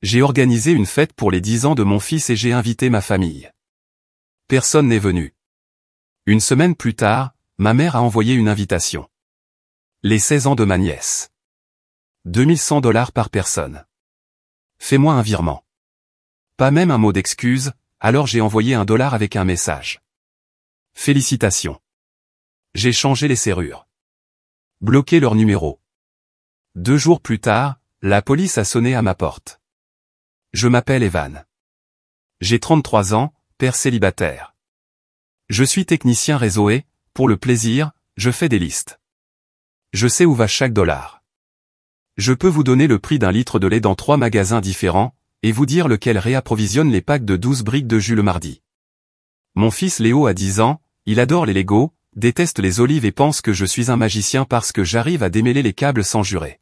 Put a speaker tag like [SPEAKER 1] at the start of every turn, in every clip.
[SPEAKER 1] J'ai organisé une fête pour les 10 ans de mon fils et j'ai invité ma famille. Personne n'est venu. Une semaine plus tard, ma mère a envoyé une invitation. Les 16 ans de ma nièce. $2100 par personne. Fais-moi un virement. Pas même un mot d'excuse, alors j'ai envoyé $1 avec un message. Félicitations. J'ai changé les serrures. Bloqué leur numéro. 2 jours plus tard, la police a sonné à ma porte. Je m'appelle Evan. J'ai 33 ans, père célibataire. Je suis technicien réseau et, pour le plaisir, je fais des listes. Je sais où va chaque dollar. Je peux vous donner le prix d'un litre de lait dans 3 magasins différents, et vous dire lequel réapprovisionne les packs de 12 briques de jus le mardi. Mon fils Léo a 10 ans, il adore les Lego, déteste les olives et pense que je suis un magicien parce que j'arrive à démêler les câbles sans jurer.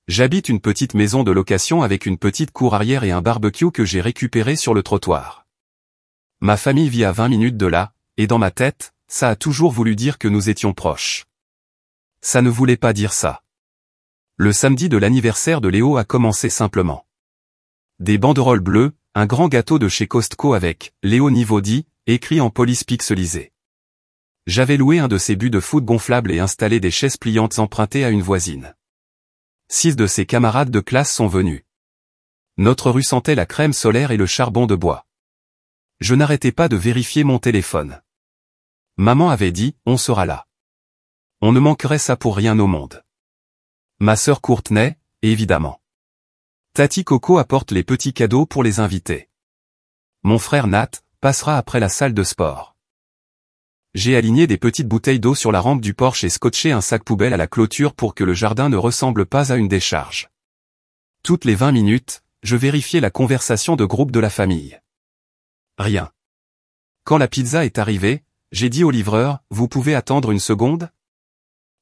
[SPEAKER 1] J'habite une petite maison de location avec une petite cour arrière et un barbecue que j'ai récupéré sur le trottoir. Ma famille vit à 20 minutes de là, et dans ma tête, ça a toujours voulu dire que nous étions proches. Ça ne voulait pas dire ça. Le samedi de l'anniversaire de Léo a commencé simplement. Des banderoles bleues, un grand gâteau de chez Costco avec « Léo niveau 10 » écrit en police pixelisée. J'avais loué un de ces buts de foot gonflables et installé des chaises pliantes empruntées à une voisine. 6 de ses camarades de classe sont venus. Notre rue sentait la crème solaire et le charbon de bois. Je n'arrêtais pas de vérifier mon téléphone. Maman avait dit, on sera là. On ne manquerait ça pour rien au monde. Ma sœur Courtney, évidemment. Tati Coco apporte les petits cadeaux pour les invités. Mon frère Nat passera après la salle de sport. J'ai aligné des petites bouteilles d'eau sur la rampe du porche et scotché un sac poubelle à la clôture pour que le jardin ne ressemble pas à une décharge. Toutes les 20 minutes, je vérifiais la conversation de groupe de la famille. Rien. Quand la pizza est arrivée, j'ai dit au livreur, vous pouvez attendre une seconde ?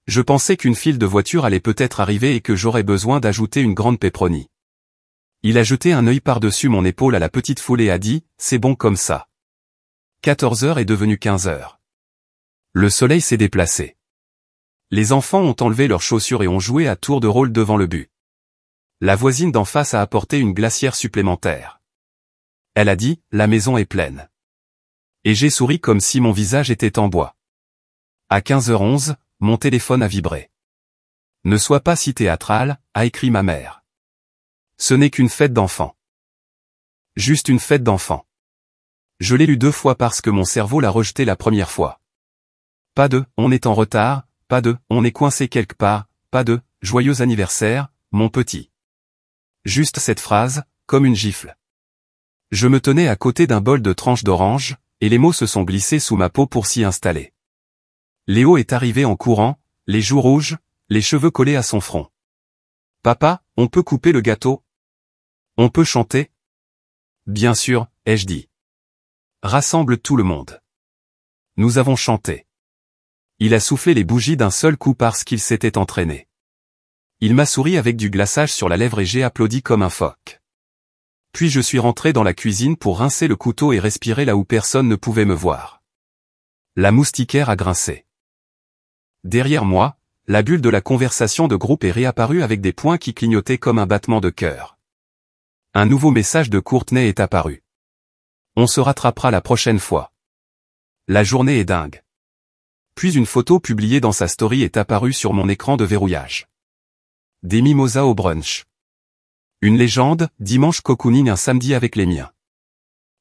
[SPEAKER 1] Je pensais qu'une file de voitures allait peut-être arriver et que j'aurais besoin d'ajouter une grande pepperoni. Il a jeté un œil par-dessus mon épaule à la petite foule et a dit, c'est bon comme ça. 14h est devenu 15h. Le soleil s'est déplacé. Les enfants ont enlevé leurs chaussures et ont joué à tour de rôle devant le but. La voisine d'en face a apporté une glacière supplémentaire. Elle a dit, la maison est pleine. Et j'ai souri comme si mon visage était en bois. À 15h11, mon téléphone a vibré. Ne sois pas si théâtral, a écrit ma mère. Ce n'est qu'une fête d'enfants. Juste une fête d'enfants. Je l'ai lu 2 fois parce que mon cerveau l'a rejeté la première fois. Pas de « on est en retard », pas de « on est coincé quelque part », pas de « joyeux anniversaire, mon petit ». Juste cette phrase, comme une gifle. Je me tenais à côté d'un bol de tranches d'orange, et les mots se sont glissés sous ma peau pour s'y installer. Léo est arrivé en courant, les joues rouges, les cheveux collés à son front. « Papa, on peut couper le gâteau ? On peut chanter ? » Bien sûr, ai-je dit. Rassemble tout le monde. Nous avons chanté. Il a soufflé les bougies d'un seul coup parce qu'il s'était entraîné. Il m'a souri avec du glaçage sur la lèvre et j'ai applaudi comme un phoque. Puis je suis rentré dans la cuisine pour rincer le couteau et respirer là où personne ne pouvait me voir. La moustiquaire a grincé. Derrière moi, la bulle de la conversation de groupe est réapparue avec des points qui clignotaient comme un battement de cœur. Un nouveau message de Courtney est apparu. On se rattrapera la prochaine fois. La journée est dingue. Puis une photo publiée dans sa story est apparue sur mon écran de verrouillage. Des mimosas au brunch. Une légende, dimanche cocooning un samedi avec les miens.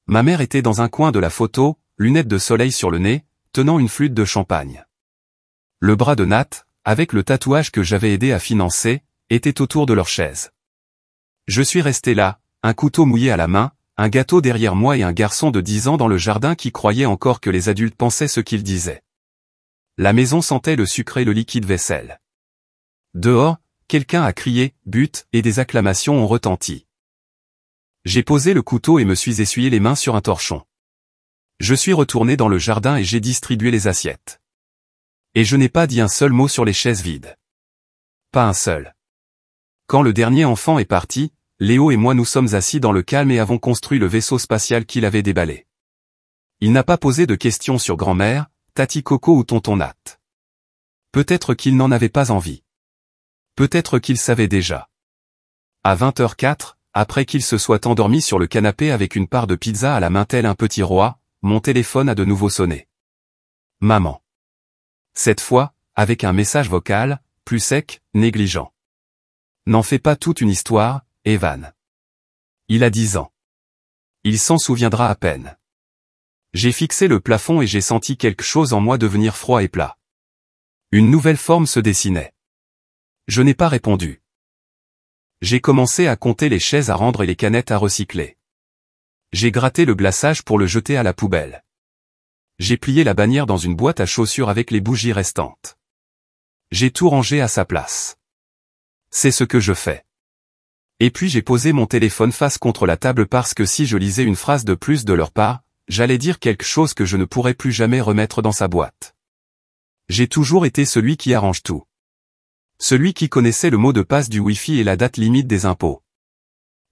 [SPEAKER 1] Ma mère était dans un coin de la photo, lunettes de soleil sur le nez, tenant une flûte de champagne. Le bras de Nat, avec le tatouage que j'avais aidé à financer, était autour de leur chaise. Je suis resté là, un couteau mouillé à la main, un gâteau derrière moi et un garçon de 10 ans dans le jardin qui croyait encore que les adultes pensaient ce qu'ils disaient. La maison sentait le sucre et le liquide vaisselle. Dehors, quelqu'un a crié « but » et des acclamations ont retenti. J'ai posé le couteau et me suis essuyé les mains sur un torchon. Je suis retourné dans le jardin et j'ai distribué les assiettes. Et je n'ai pas dit un seul mot sur les chaises vides. Pas un seul. Quand le dernier enfant est parti, Léo et moi nous sommes assis dans le calme et avons construit le vaisseau spatial qu'il avait déballé. Il n'a pas posé de questions sur grand-mère, Tati Coco ou tonton Nat. Peut-être qu'il n'en avait pas envie. Peut-être qu'il savait déjà. À 20h04, après qu'il se soit endormi sur le canapé avec une part de pizza à la main tel un petit roi, mon téléphone a de nouveau sonné. Maman. Cette fois, avec un message vocal, plus sec, négligent. N'en fais pas toute une histoire, Evan. Il a 10 ans. Il s'en souviendra à peine. J'ai fixé le plafond et j'ai senti quelque chose en moi devenir froid et plat. Une nouvelle forme se dessinait. Je n'ai pas répondu. J'ai commencé à compter les chaises à rendre et les canettes à recycler. J'ai gratté le glaçage pour le jeter à la poubelle. J'ai plié la bannière dans une boîte à chaussures avec les bougies restantes. J'ai tout rangé à sa place. C'est ce que je fais. Et puis j'ai posé mon téléphone face contre la table parce que si je lisais une phrase de plus de leur part, j'allais dire quelque chose que je ne pourrais plus jamais remettre dans sa boîte. J'ai toujours été celui qui arrange tout. Celui qui connaissait le mot de passe du Wi-Fi et la date limite des impôts.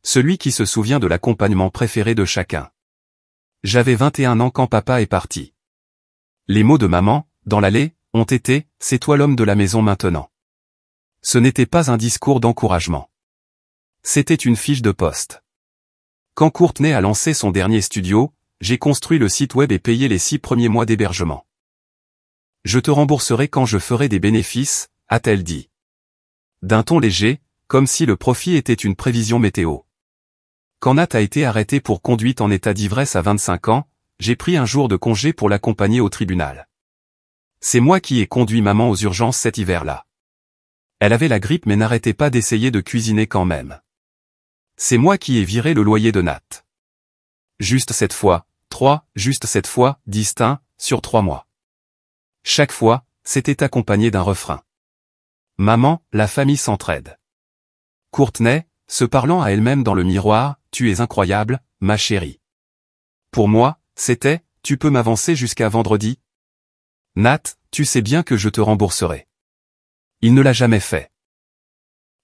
[SPEAKER 1] Celui qui se souvient de l'accompagnement préféré de chacun. J'avais 21 ans quand papa est parti. Les mots de maman, dans l'allée, ont été « C'est toi l'homme de la maison maintenant ». Ce n'était pas un discours d'encouragement. C'était une fiche de poste. Quand Courtney a lancé son dernier studio, j'ai construit le site web et payé les 6 premiers mois d'hébergement. Je te rembourserai quand je ferai des bénéfices, a-t-elle dit. D'un ton léger, comme si le profit était une prévision météo. Quand Nat a été arrêté pour conduite en état d'ivresse à 25 ans, j'ai pris un jour de congé pour l'accompagner au tribunal. C'est moi qui ai conduit maman aux urgences cet hiver-là. Elle avait la grippe mais n'arrêtait pas d'essayer de cuisiner quand même. C'est moi qui ai viré le loyer de Nat. Juste cette fois, juste cette fois, distinct, sur 3 mois. Chaque fois, c'était accompagné d'un refrain. Maman, la famille s'entraide. Courtney, se parlant à elle-même dans le miroir, tu es incroyable, ma chérie. Pour moi, c'était, tu peux m'avancer jusqu'à vendredi? Nat, tu sais bien que je te rembourserai. Il ne l'a jamais fait.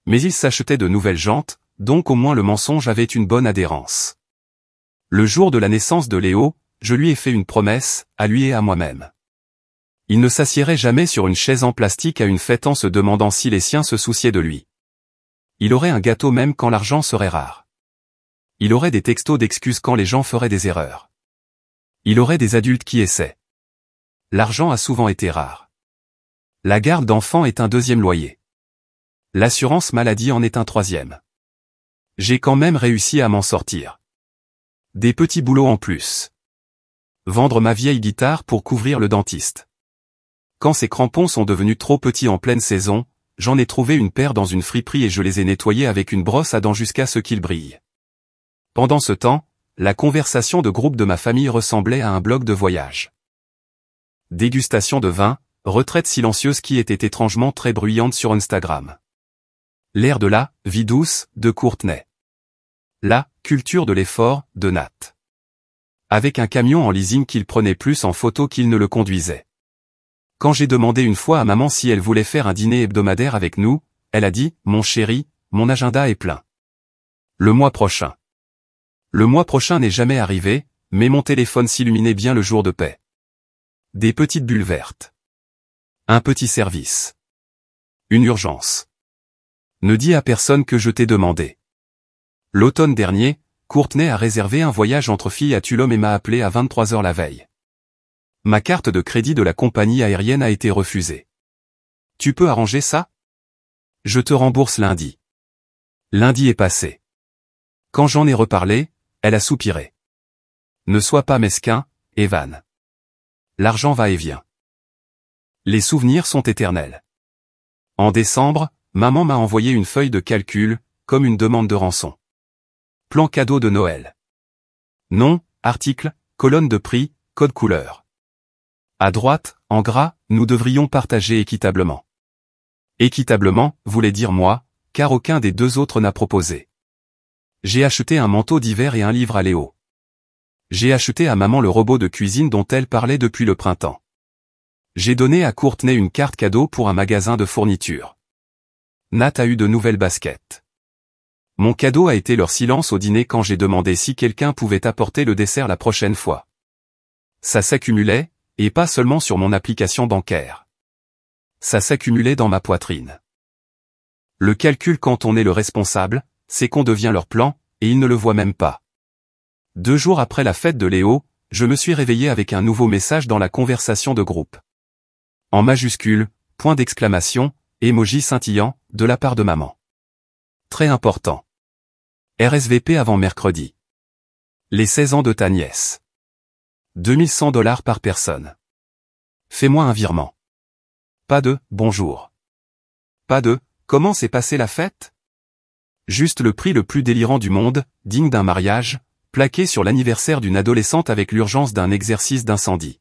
[SPEAKER 1] Mais il s'achetait de nouvelles jantes, donc au moins le mensonge avait une bonne adhérence. Le jour de la naissance de Léo, je lui ai fait une promesse, à lui et à moi-même. Il ne s'assiérait jamais sur une chaise en plastique à une fête en se demandant si les siens se souciaient de lui. Il aurait un gâteau même quand l'argent serait rare. Il aurait des textos d'excuses quand les gens feraient des erreurs. Il aurait des adultes qui essaient. L'argent a souvent été rare. La garde d'enfants est un 2e loyer. L'assurance maladie en est un 3e. J'ai quand même réussi à m'en sortir. Des petits boulots en plus. Vendre ma vieille guitare pour couvrir le dentiste. Quand ces crampons sont devenus trop petits en pleine saison, j'en ai trouvé une paire dans une friperie et je les ai nettoyés avec une brosse à dents jusqu'à ce qu'ils brillent. Pendant ce temps, la conversation de groupe de ma famille ressemblait à un blog de voyage. Dégustation de vin, retraite silencieuse qui était étrangement très bruyante sur Instagram. L'air de la vie douce de Courtney. La culture de l'effort de Nat. Avec un camion en leasing qu'il prenait plus en photo qu'il ne le conduisait. Quand j'ai demandé une fois à maman si elle voulait faire un dîner hebdomadaire avec nous, elle a dit « Mon chéri, mon agenda est plein. Le mois prochain. » Le mois prochain n'est jamais arrivé, mais mon téléphone s'illuminait bien le jour de paix. Des petites bulles vertes. Un petit service. Une urgence. Ne dis à personne que je t'ai demandé. L'automne dernier, Courtney a réservé un voyage entre filles à Tulum et m'a appelé à 23h la veille. Ma carte de crédit de la compagnie aérienne a été refusée. Tu peux arranger ça? Je te rembourse lundi. Lundi est passé. Quand j'en ai reparlé, elle a soupiré. Ne sois pas mesquin, Evan. L'argent va et vient. Les souvenirs sont éternels. En décembre, maman m'a envoyé une feuille de calcul, comme une demande de rançon. Plan cadeau de Noël. Nom, article, colonne de prix, code couleur. À droite, en gras, nous devrions partager équitablement. Équitablement, voulait dire moi, car aucun des 2 autres n'a proposé. J'ai acheté un manteau d'hiver et un livre à Léo. J'ai acheté à maman le robot de cuisine dont elle parlait depuis le printemps. J'ai donné à Courtney une carte cadeau pour un magasin de fournitures. Nat a eu de nouvelles baskets. Mon cadeau a été leur silence au dîner quand j'ai demandé si quelqu'un pouvait apporter le dessert la prochaine fois. Ça s'accumulait, et pas seulement sur mon application bancaire. Ça s'accumulait dans ma poitrine. Le calcul quand on est le responsable, c'est qu'on devient leur plan, et il ne le voit même pas. 2 jours après la fête de Léo, je me suis réveillé avec un nouveau message dans la conversation de groupe. En majuscule, point d'exclamation, emoji scintillant, de la part de maman. Très important. RSVP avant mercredi. Les 16 ans de ta nièce. $2100 par personne. Fais-moi un virement. Pas de « bonjour ». Pas de « comment s'est passée la fête ?» Juste le prix le plus délirant du monde, digne d'un mariage, plaqué sur l'anniversaire d'une adolescente avec l'urgence d'un exercice d'incendie.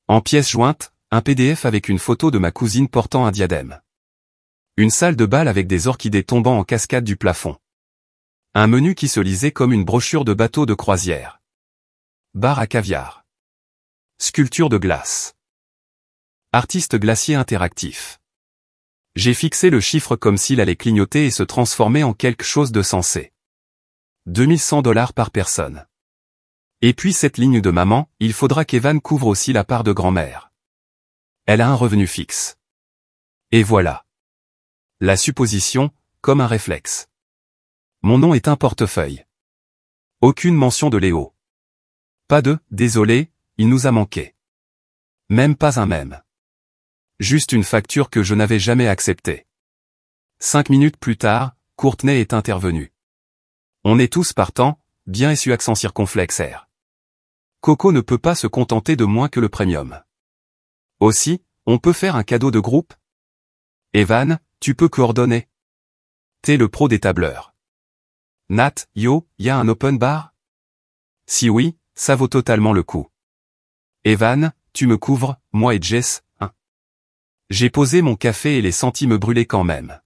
[SPEAKER 1] En pièce jointe, un PDF avec une photo de ma cousine portant un diadème. Une salle de bal avec des orchidées tombant en cascade du plafond. Un menu qui se lisait comme une brochure de bateau de croisière. Bar à caviar. Sculpture de glace. Artiste glacier interactif. J'ai fixé le chiffre comme s'il allait clignoter et se transformer en quelque chose de sensé. $2100 par personne. Et puis cette ligne de maman, il faudra qu'Evan couvre aussi la part de grand-mère. Elle a un revenu fixe. Et voilà. La supposition, comme un réflexe. Mon nom est un portefeuille. Aucune mention de Léo. Pas de « désolé, il nous a manqué ». Même pas un mème. Juste une facture que je n'avais jamais acceptée. 5 minutes plus tard, Courtney est intervenu. On est tous partants, bien essu accent circonflexe R. Coco ne peut pas se contenter de moins que le premium. Aussi, on peut faire un cadeau de groupe? Evan, tu peux coordonner. T'es le pro des tableurs. Nat, yo, y a un open bar? Si oui, ça vaut totalement le coup. Evan, tu me couvres, moi et Jess, hein? J'ai posé mon café et les senti me brûler quand même.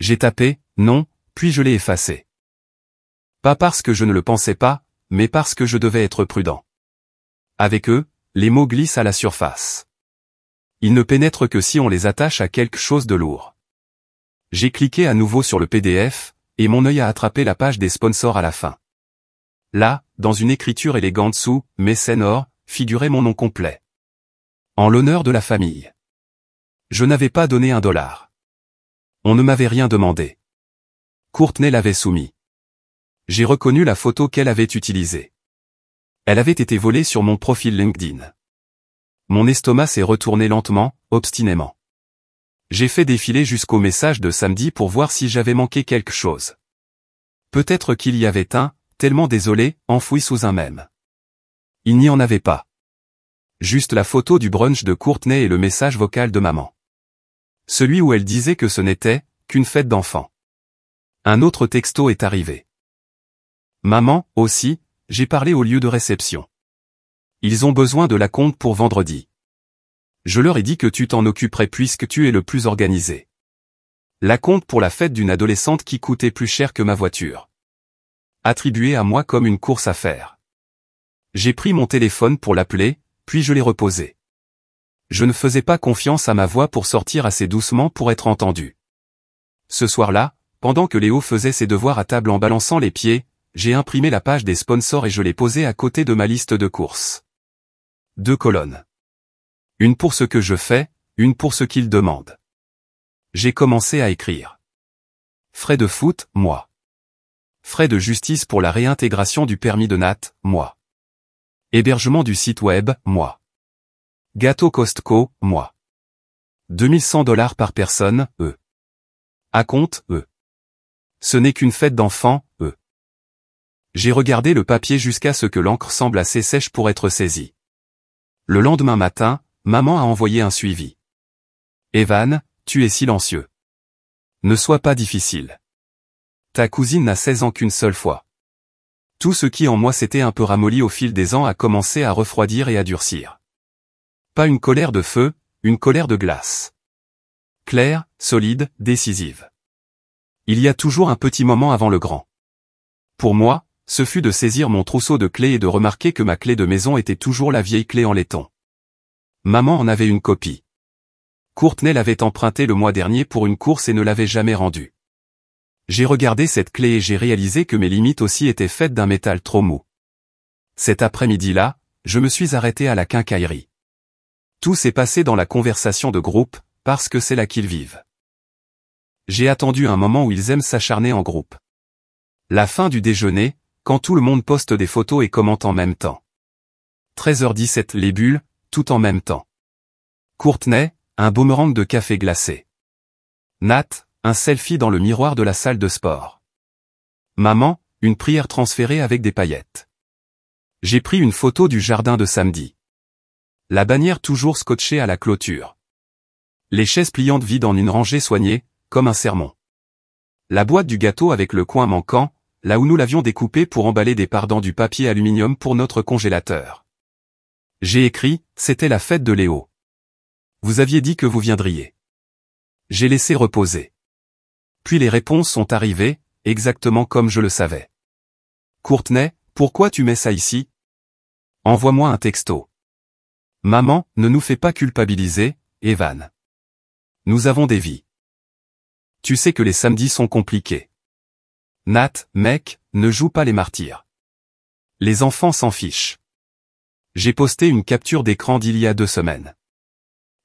[SPEAKER 1] J'ai tapé, non, puis je l'ai effacé. Pas parce que je ne le pensais pas, mais parce que je devais être prudent. Avec eux, les mots glissent à la surface. Ils ne pénètrent que si on les attache à quelque chose de lourd. J'ai cliqué à nouveau sur le PDF, et mon œil a attrapé la page des sponsors à la fin. Là, dans une écriture élégante sous « Mécène or », figurait mon nom complet. En l'honneur de la famille. Je n'avais pas donné $1. On ne m'avait rien demandé. Courtney l'avait soumis. J'ai reconnu la photo qu'elle avait utilisée. Elle avait été volée sur mon profil LinkedIn. Mon estomac s'est retourné lentement, obstinément. J'ai fait défiler jusqu'au message de samedi pour voir si j'avais manqué quelque chose. Peut-être qu'il y avait un, tellement désolé, enfoui sous un mème. Il n'y en avait pas. Juste la photo du brunch de Courtney et le message vocal de maman. Celui où elle disait que ce n'était qu'une fête d'enfants. Un autre texto est arrivé. Maman, aussi, j'ai parlé au lieu de réception. Ils ont besoin de l'acompte pour vendredi. Je leur ai dit que tu t'en occuperais puisque tu es le plus organisé. L'acompte pour la fête d'une adolescente qui coûtait plus cher que ma voiture. Attribué à moi comme une course à faire. J'ai pris mon téléphone pour l'appeler, puis je l'ai reposé. Je ne faisais pas confiance à ma voix pour sortir assez doucement pour être entendu. Ce soir-là, pendant que Léo faisait ses devoirs à table en balançant les pieds, j'ai imprimé la page des sponsors et je l'ai posée à côté de ma liste de courses. 2 colonnes. Une pour ce que je fais, une pour ce qu'ils demandent. J'ai commencé à écrire. Frais de foot, moi. Frais de justice pour la réintégration du permis de Nat, moi. Hébergement du site web, moi. Gâteau Costco, moi. $2100 par personne, eux. Acompte, eux. Ce n'est qu'une fête d'enfants, eux. J'ai regardé le papier jusqu'à ce que l'encre semble assez sèche pour être saisie. Le lendemain matin, maman a envoyé un suivi. Evan, tu es silencieux. Ne sois pas difficile. Ta cousine n'a 16 ans qu'une seule fois. Tout ce qui en moi s'était un peu ramolli au fil des ans a commencé à refroidir et à durcir. Pas une colère de feu, une colère de glace. Claire, solide, décisive. Il y a toujours un petit moment avant le grand. Pour moi, ce fut de saisir mon trousseau de clés et de remarquer que ma clé de maison était toujours la vieille clé en laiton. Maman en avait une copie. Courtney l'avait empruntée le mois dernier pour une course et ne l'avait jamais rendue. J'ai regardé cette clé et j'ai réalisé que mes limites aussi étaient faites d'un métal trop mou. Cet après-midi-là, je me suis arrêté à la quincaillerie. Tout s'est passé dans la conversation de groupe, parce que c'est là qu'ils vivent. J'ai attendu un moment où ils aiment s'acharner en groupe. La fin du déjeuner, quand tout le monde poste des photos et commente en même temps. 13h17 les bulles, tout en même temps. Courtney, un boomerang de café glacé. Nat, un selfie dans le miroir de la salle de sport. Maman, une prière transférée avec des paillettes. J'ai pris une photo du jardin de samedi. La bannière toujours scotchée à la clôture. Les chaises pliantes vides en une rangée soignée, comme un sermon. La boîte du gâteau avec le coin manquant, là où nous l'avions découpé pour emballer des pardans du papier aluminium pour notre congélateur. J'ai écrit, c'était la fête de Léo. Vous aviez dit que vous viendriez. J'ai laissé reposer. Puis les réponses sont arrivées, exactement comme je le savais. Courtney, pourquoi tu mets ça ici? Envoie-moi un texto. Maman, ne nous fais pas culpabiliser, Evan. Nous avons des vies. Tu sais que les samedis sont compliqués. Nat, mec, ne joue pas les martyrs. Les enfants s'en fichent. J'ai posté une capture d'écran d'il y a 2 semaines.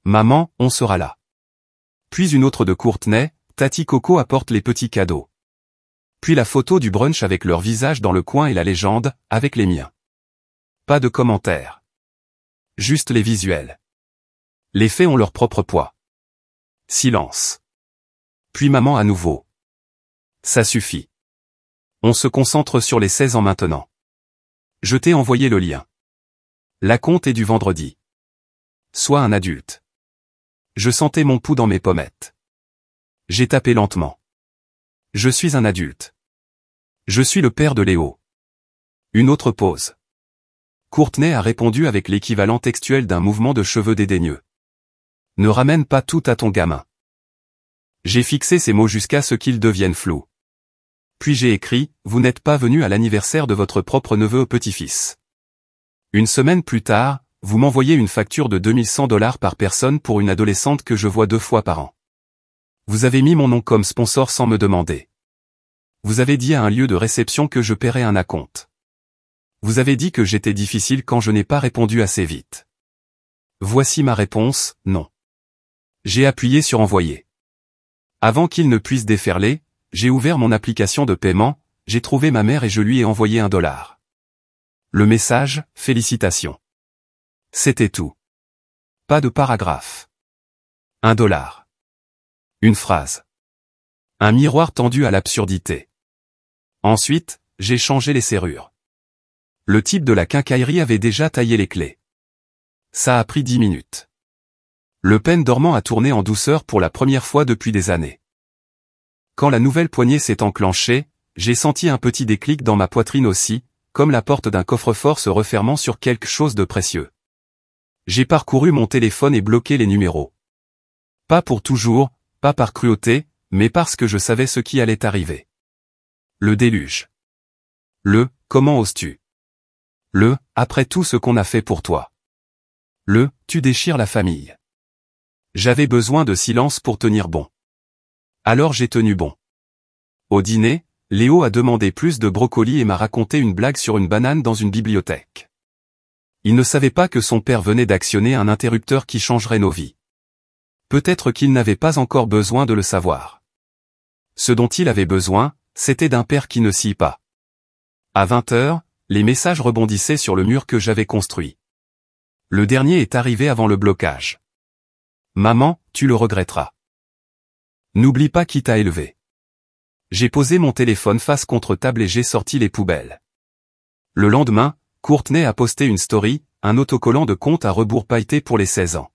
[SPEAKER 1] Maman, on sera là. Puis une autre de Courtney, Tati Coco apporte les petits cadeaux. Puis la photo du brunch avec leur visage dans le coin et la légende, avec les miens. Pas de commentaires. Juste les visuels. Les faits ont leur propre poids. Silence. Puis maman à nouveau. Ça suffit. On se concentre sur les 16 ans maintenant. Je t'ai envoyé le lien. La compte est du vendredi. Sois un adulte. Je sentais mon pouls dans mes pommettes. J'ai tapé lentement. Je suis un adulte. Je suis le père de Léo. Une autre pause. Courtney a répondu avec l'équivalent textuel d'un mouvement de cheveux dédaigneux. Ne ramène pas tout à ton gamin. J'ai fixé ces mots jusqu'à ce qu'ils deviennent flous. Puis j'ai écrit, vous n'êtes pas venu à l'anniversaire de votre propre neveu au petit-fils. Une semaine plus tard, vous m'envoyez une facture de $2100 par personne pour une adolescente que je vois 2 fois par an. Vous avez mis mon nom comme sponsor sans me demander. Vous avez dit à un lieu de réception que je paierais un acompte. Vous avez dit que j'étais difficile quand je n'ai pas répondu assez vite. Voici ma réponse, non. J'ai appuyé sur envoyer. Avant qu'il ne puisse déferler, j'ai ouvert mon application de paiement, j'ai trouvé ma mère et je lui ai envoyé $1. Le message, félicitations. C'était tout. Pas de paragraphe. $1. Une phrase. Un miroir tendu à l'absurdité. Ensuite, j'ai changé les serrures. Le type de la quincaillerie avait déjà taillé les clés. Ça a pris 10 minutes. Le pen dormant a tourné en douceur pour la première fois depuis des années. Quand la nouvelle poignée s'est enclenchée, j'ai senti un petit déclic dans ma poitrine aussi, comme la porte d'un coffre-fort se refermant sur quelque chose de précieux. J'ai parcouru mon téléphone et bloqué les numéros. Pas pour toujours, pas par cruauté, mais parce que je savais ce qui allait arriver. Le déluge. Le « comment oses-tu » Le « après tout ce qu'on a fait pour toi » Le « tu déchires la famille » J'avais besoin de silence pour tenir bon. Alors j'ai tenu bon. Au dîner, Léo a demandé plus de brocoli et m'a raconté une blague sur une banane dans une bibliothèque. Il ne savait pas que son père venait d'actionner un interrupteur qui changerait nos vies. Peut-être qu'il n'avait pas encore besoin de le savoir. Ce dont il avait besoin, c'était d'un père qui ne scie pas. À 20h, les messages rebondissaient sur le mur que j'avais construit. Le dernier est arrivé avant le blocage. Maman, tu le regretteras. N'oublie pas qui t'a élevé. J'ai posé mon téléphone face contre table et j'ai sorti les poubelles. Le lendemain, Courtney a posté une story, un autocollant de compte à rebours pailleté pour les 16 ans.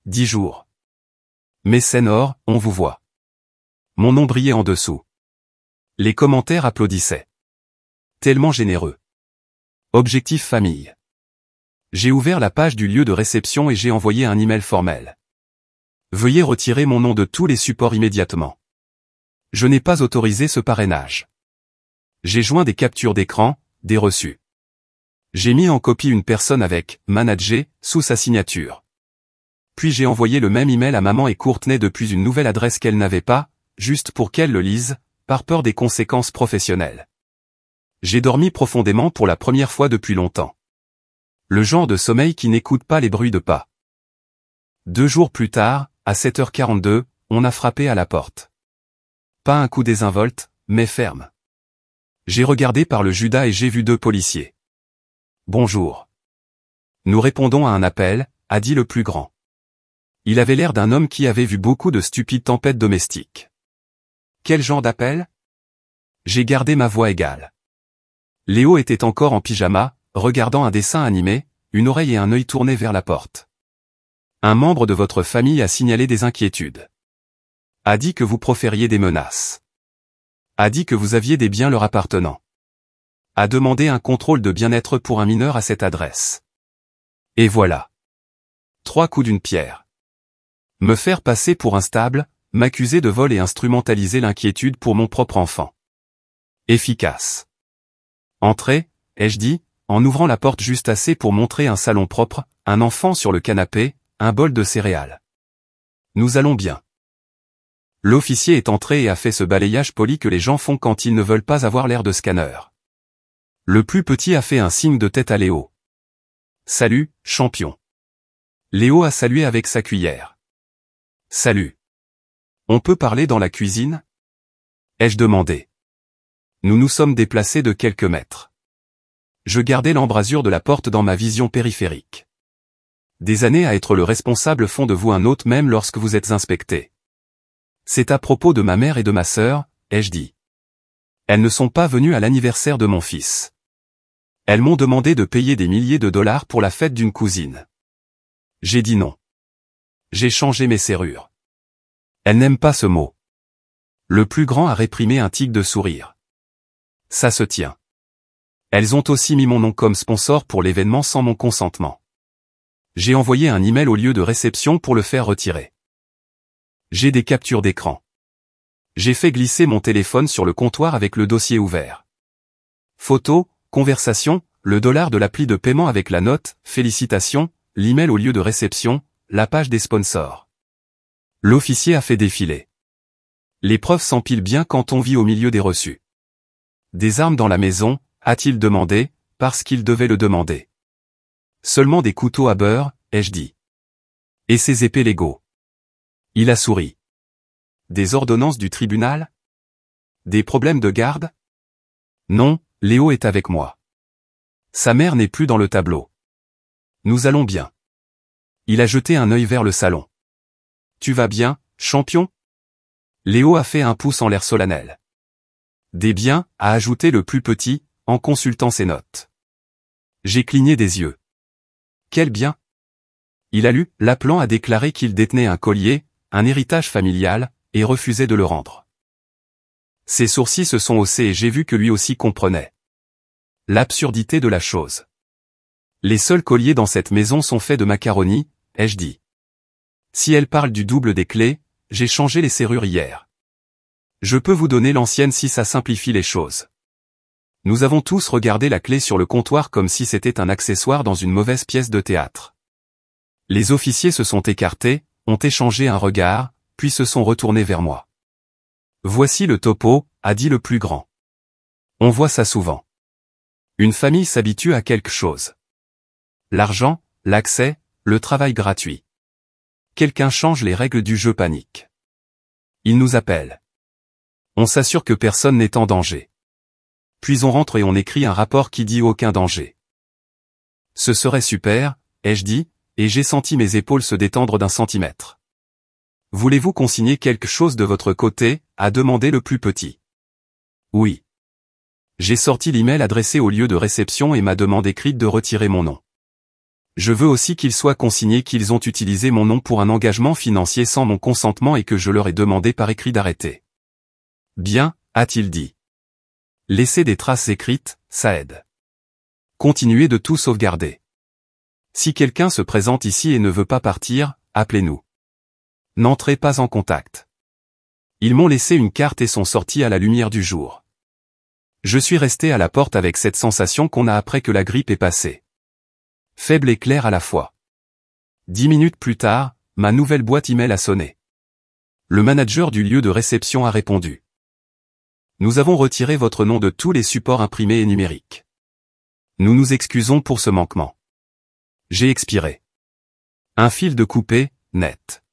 [SPEAKER 1] 10 jours. Mécène, on vous voit. Mon nom brillait en dessous. Les commentaires applaudissaient. Tellement généreux. Objectif famille. J'ai ouvert la page du lieu de réception et j'ai envoyé un email formel. Veuillez retirer mon nom de tous les supports immédiatement. Je n'ai pas autorisé ce parrainage. J'ai joint des captures d'écran, des reçus. J'ai mis en copie une personne avec « manager » sous sa signature. Puis j'ai envoyé le même email à maman et Courtney depuis une nouvelle adresse qu'elle n'avait pas, juste pour qu'elle le lise, par peur des conséquences professionnelles. J'ai dormi profondément pour la première fois depuis longtemps. Le genre de sommeil qui n'écoute pas les bruits de pas. 2 jours plus tard, à 7h42, on a frappé à la porte. Pas un coup désinvolte, mais ferme. J'ai regardé par le Judas et j'ai vu 2 policiers. Bonjour. Nous répondons à un appel, a dit le plus grand. Il avait l'air d'un homme qui avait vu beaucoup de stupides tempêtes domestiques. Quel genre d'appel? J'ai gardé ma voix égale. Léo était encore en pyjama, regardant un dessin animé, une oreille et un œil tournés vers la porte. Un membre de votre famille a signalé des inquiétudes. A dit que vous profériez des menaces. A dit que vous aviez des biens leur appartenant. A demandé un contrôle de bien-être pour un mineur à cette adresse. Et voilà. 3 coups d'une pierre. Me faire passer pour instable, m'accuser de vol et instrumentaliser l'inquiétude pour mon propre enfant. Efficace. Entrez, ai-je dit, en ouvrant la porte juste assez pour montrer un salon propre, un enfant sur le canapé, un bol de céréales. Nous allons bien. L'officier est entré et a fait ce balayage poli que les gens font quand ils ne veulent pas avoir l'air de scanner. Le plus petit a fait un signe de tête à Léo. Salut, champion. Léo a salué avec sa cuillère. Salut. On peut parler dans la cuisine? Ai-je demandé. Nous nous sommes déplacés de quelques mètres. Je gardais l'embrasure de la porte dans ma vision périphérique. Des années à être le responsable font de vous un hôte même lorsque vous êtes inspecté. C'est à propos de ma mère et de ma sœur, ai-je dit. Elles ne sont pas venues à l'anniversaire de mon fils. Elles m'ont demandé de payer des milliers de dollars pour la fête d'une cousine. J'ai dit non. J'ai changé mes serrures. Elles n'aiment pas ce mot. Le plus grand a réprimé un tic de sourire. Ça se tient. Elles ont aussi mis mon nom comme sponsor pour l'événement sans mon consentement. J'ai envoyé un email au lieu de réception pour le faire retirer. J'ai des captures d'écran. J'ai fait glisser mon téléphone sur le comptoir avec le dossier ouvert. Photos, conversation, le dollar de l'appli de paiement avec la note, félicitations, l'email au lieu de réception, la page des sponsors. L'officier a fait défiler. Les preuves s'empilent bien quand on vit au milieu des reçus. Des armes dans la maison, a-t-il demandé, parce qu'il devait le demander. Seulement des couteaux à beurre, ai-je dit. Et ses épées Lego. Il a souri. Des ordonnances du tribunal? Des problèmes de garde? Non, Léo est avec moi. Sa mère n'est plus dans le tableau. Nous allons bien. Il a jeté un œil vers le salon. Tu vas bien, champion? Léo a fait un pouce en l'air solennel. Des biens, a ajouté le plus petit, en consultant ses notes. J'ai cligné des yeux. Quel bien? Il a lu, l'appelant a déclaré qu'il détenait un collier, un héritage familial, et refusait de le rendre. Ses sourcils se sont haussés et j'ai vu que lui aussi comprenait l'absurdité de la chose. Les seuls colliers dans cette maison sont faits de macaroni, ai-je dit. Si elle parle du double des clés, j'ai changé les serrures hier. Je peux vous donner l'ancienne si ça simplifie les choses. Nous avons tous regardé la clé sur le comptoir comme si c'était un accessoire dans une mauvaise pièce de théâtre. Les officiers se sont écartés, ont échangé un regard, puis se sont retournés vers moi. Voici le topo, a dit le plus grand. On voit ça souvent. Une famille s'habitue à quelque chose. L'argent, l'accès, le travail gratuit. Quelqu'un change les règles du jeu panique. Il nous appelle. On s'assure que personne n'est en danger. Puis on rentre et on écrit un rapport qui dit aucun danger. Ce serait super, ai-je dit, et j'ai senti mes épaules se détendre d'un centimètre. Voulez-vous consigner quelque chose de votre côté, a demandé le plus petit. Oui. J'ai sorti l'email adressé au lieu de réception et ma demande écrite de retirer mon nom. Je veux aussi qu'il soit consigné qu'ils ont utilisé mon nom pour un engagement financier sans mon consentement et que je leur ai demandé par écrit d'arrêter. Bien, a-t-il dit. Laisser des traces écrites, ça aide. Continuez de tout sauvegarder. Si quelqu'un se présente ici et ne veut pas partir, appelez-nous. N'entrez pas en contact. Ils m'ont laissé une carte et sont sortis à la lumière du jour. Je suis resté à la porte avec cette sensation qu'on a après que la grippe est passée. Faible et claire à la fois. 10 minutes plus tard, ma nouvelle boîte email a sonné. Le manager du lieu de réception a répondu. Nous avons retiré votre nom de tous les supports imprimés et numériques. Nous nous excusons pour ce manquement. J'ai expiré. Un fil de coupé, net.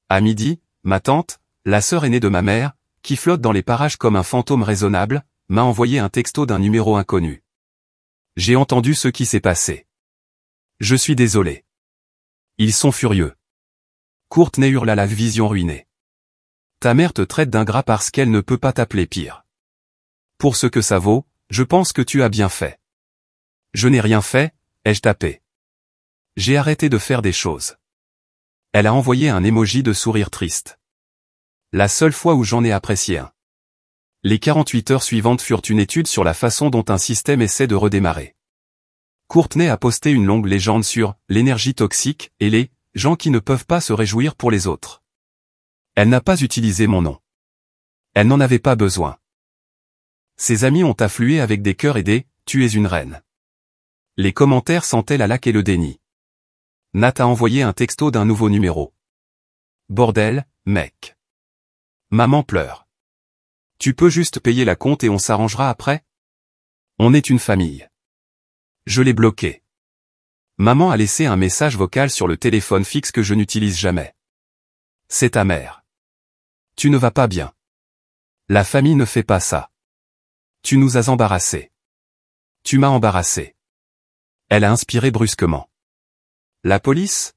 [SPEAKER 1] À midi, ma tante, la sœur aînée de ma mère, qui flotte dans les parages comme un fantôme raisonnable, m'a envoyé un texto d'un numéro inconnu. J'ai entendu ce qui s'est passé. Je suis désolé. Ils sont furieux. Courtney hurla, la vision ruinée. Ta mère te traite d'ingrat parce qu'elle ne peut pas t'appeler pire. Pour ce que ça vaut, je pense que tu as bien fait. Je n'ai rien fait, ai-je tapé. J'ai arrêté de faire des choses. Elle a envoyé un emoji de sourire triste. La seule fois où j'en ai apprécié un. Les 48 heures suivantes furent une étude sur la façon dont un système essaie de redémarrer. Courtney a posté une longue légende sur l'énergie toxique et les gens qui ne peuvent pas se réjouir pour les autres. Elle n'a pas utilisé mon nom. Elle n'en avait pas besoin. Ses amis ont afflué avec des cœurs et des « tu es une reine ». Les commentaires sentaient la laque et le déni. Nat a envoyé un texto d'un nouveau numéro. Bordel, mec. Maman pleure. Tu peux juste payer la compte et on s'arrangera après? On est une famille. Je l'ai bloqué. Maman a laissé un message vocal sur le téléphone fixe que je n'utilise jamais. C'est ta mère. Tu ne vas pas bien. La famille ne fait pas ça. Tu nous as embarrassés. Tu m'as embarrassé. Elle a inspiré brusquement. La police?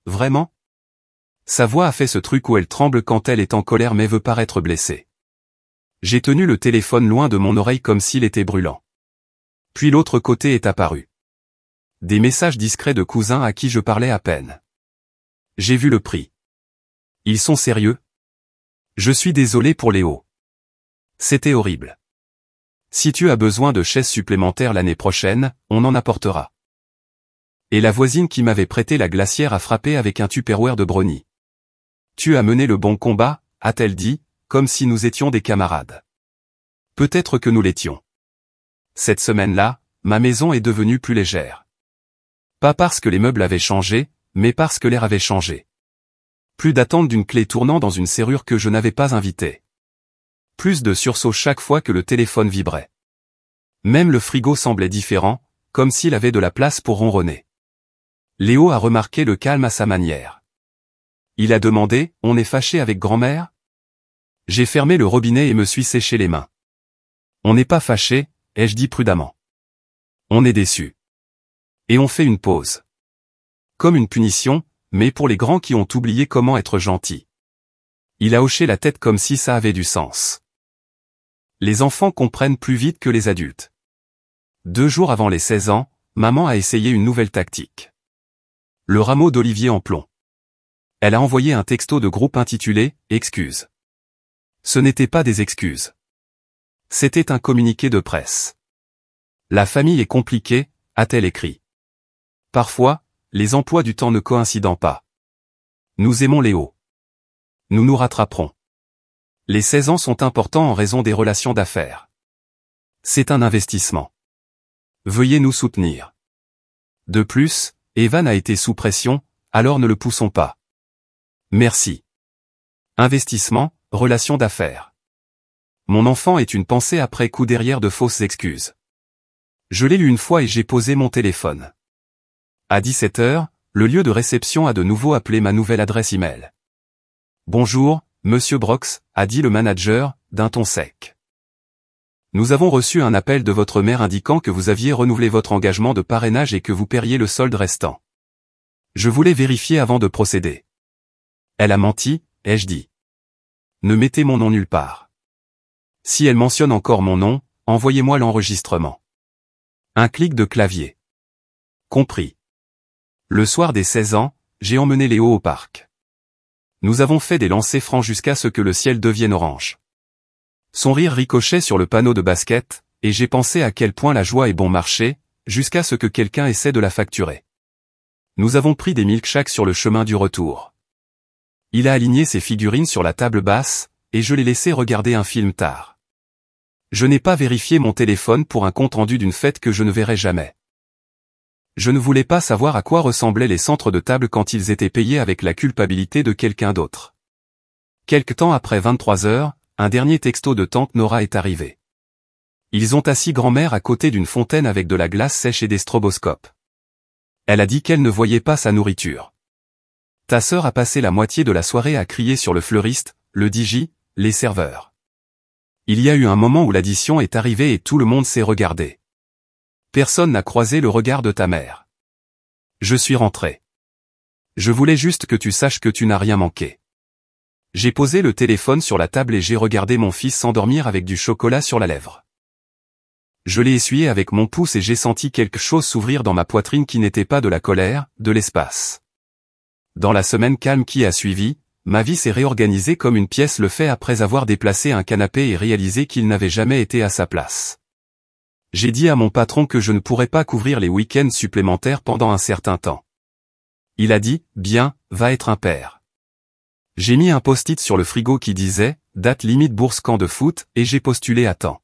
[SPEAKER 1] Vraiment? Sa voix a fait ce truc où elle tremble quand elle est en colère mais veut paraître blessée. J'ai tenu le téléphone loin de mon oreille comme s'il était brûlant. Puis l'autre côté est apparu. Des messages discrets de cousins à qui je parlais à peine. J'ai vu le prix. Ils sont sérieux? Je suis désolé pour Léo. C'était horrible. Si tu as besoin de chaises supplémentaires l'année prochaine, on en apportera. Et la voisine qui m'avait prêté la glacière a frappé avec un tupperware de brownie. Tu as mené le bon combat, a-t-elle dit, comme si nous étions des camarades. Peut-être que nous l'étions. Cette semaine-là, ma maison est devenue plus légère. Pas parce que les meubles avaient changé, mais parce que l'air avait changé. Plus d'attente d'une clé tournant dans une serrure que je n'avais pas invitée. Plus de sursaut chaque fois que le téléphone vibrait. Même le frigo semblait différent, comme s'il avait de la place pour ronronner. Léo a remarqué le calme à sa manière. Il a demandé, on est fâché avec grand-mère? J'ai fermé le robinet et me suis séché les mains. On n'est pas fâché, ai-je dit prudemment. On est déçu. Et on fait une pause. Comme une punition, mais pour les grands qui ont oublié comment être gentils. Il a hoché la tête comme si ça avait du sens. Les enfants comprennent plus vite que les adultes. 2 jours avant les 16 ans, maman a essayé une nouvelle tactique. Le rameau d'olivier en plomb. Elle a envoyé un texto de groupe intitulé « Excuses ». Ce n'était pas des excuses. C'était un communiqué de presse. La famille est compliquée, a-t-elle écrit. Parfois, les emplois du temps ne coïncidant pas. Nous aimons Léo. Nous nous rattraperons. Les 16 ans sont importants en raison des relations d'affaires. C'est un investissement. Veuillez nous soutenir. De plus, Evan a été sous pression, alors ne le poussons pas. Merci. Investissement, relation d'affaires. Mon enfant est une pensée après coup derrière de fausses excuses. Je l'ai lu une fois et j'ai posé mon téléphone. À 17 h, le lieu de réception a de nouveau appelé ma nouvelle adresse email. Bonjour, Monsieur Brox, a dit le manager, d'un ton sec. Nous avons reçu un appel de votre mère indiquant que vous aviez renouvelé votre engagement de parrainage et que vous paieriez le solde restant. Je voulais vérifier avant de procéder. Elle a menti, ai-je dit. Ne mettez mon nom nulle part. Si elle mentionne encore mon nom, envoyez-moi l'enregistrement. Un clic de clavier. Compris. Le soir des 16 ans, j'ai emmené Léo au parc. Nous avons fait des lancers francs jusqu'à ce que le ciel devienne orange. Son rire ricochait sur le panneau de basket, et j'ai pensé à quel point la joie est bon marché, jusqu'à ce que quelqu'un essaie de la facturer. Nous avons pris des milkshakes sur le chemin du retour. Il a aligné ses figurines sur la table basse, et je l'ai laissé regarder un film tard. Je n'ai pas vérifié mon téléphone pour un compte-rendu d'une fête que je ne verrai jamais. Je ne voulais pas savoir à quoi ressemblaient les centres de table quand ils étaient payés avec la culpabilité de quelqu'un d'autre. Quelque temps après 23 heures, un dernier texto de tante Nora est arrivé. Ils ont assis grand-mère à côté d'une fontaine avec de la glace sèche et des stroboscopes. Elle a dit qu'elle ne voyait pas sa nourriture. Ta sœur a passé la moitié de la soirée à crier sur le fleuriste, le DJ, les serveurs. Il y a eu un moment où l'addition est arrivée et tout le monde s'est regardé. Personne n'a croisé le regard de ta mère. Je suis rentré. Je voulais juste que tu saches que tu n'as rien manqué. J'ai posé le téléphone sur la table et j'ai regardé mon fils s'endormir avec du chocolat sur la lèvre. Je l'ai essuyé avec mon pouce et j'ai senti quelque chose s'ouvrir dans ma poitrine qui n'était pas de la colère, de l'espace. Dans la semaine calme qui a suivi, ma vie s'est réorganisée comme une pièce le fait après avoir déplacé un canapé et réalisé qu'il n'avait jamais été à sa place. J'ai dit à mon patron que je ne pourrais pas couvrir les week-ends supplémentaires pendant un certain temps. Il a dit, bien, va être un père. J'ai mis un post-it sur le frigo qui disait, date limite bourse camp de foot, et j'ai postulé à temps.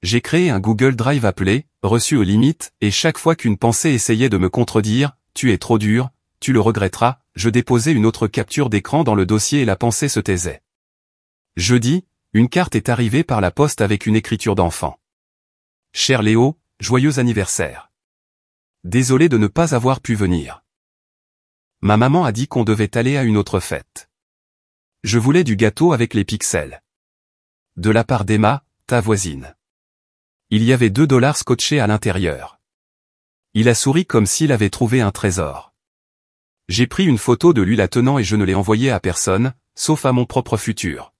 [SPEAKER 1] J'ai créé un Google Drive appelé, reçu aux limites, et chaque fois qu'une pensée essayait de me contredire, tu es trop dur, tu le regretteras, je déposais une autre capture d'écran dans le dossier et la pensée se taisait. Jeudi, une carte est arrivée par la poste avec une écriture d'enfant. Cher Léo, joyeux anniversaire. Désolé de ne pas avoir pu venir. Ma maman a dit qu'on devait aller à une autre fête. Je voulais du gâteau avec les pixels. De la part d'Emma, ta voisine. Il y avait $2 scotchés à l'intérieur. Il a souri comme s'il avait trouvé un trésor. J'ai pris une photo de lui la tenant et je ne l'ai envoyée à personne, sauf à mon propre futur.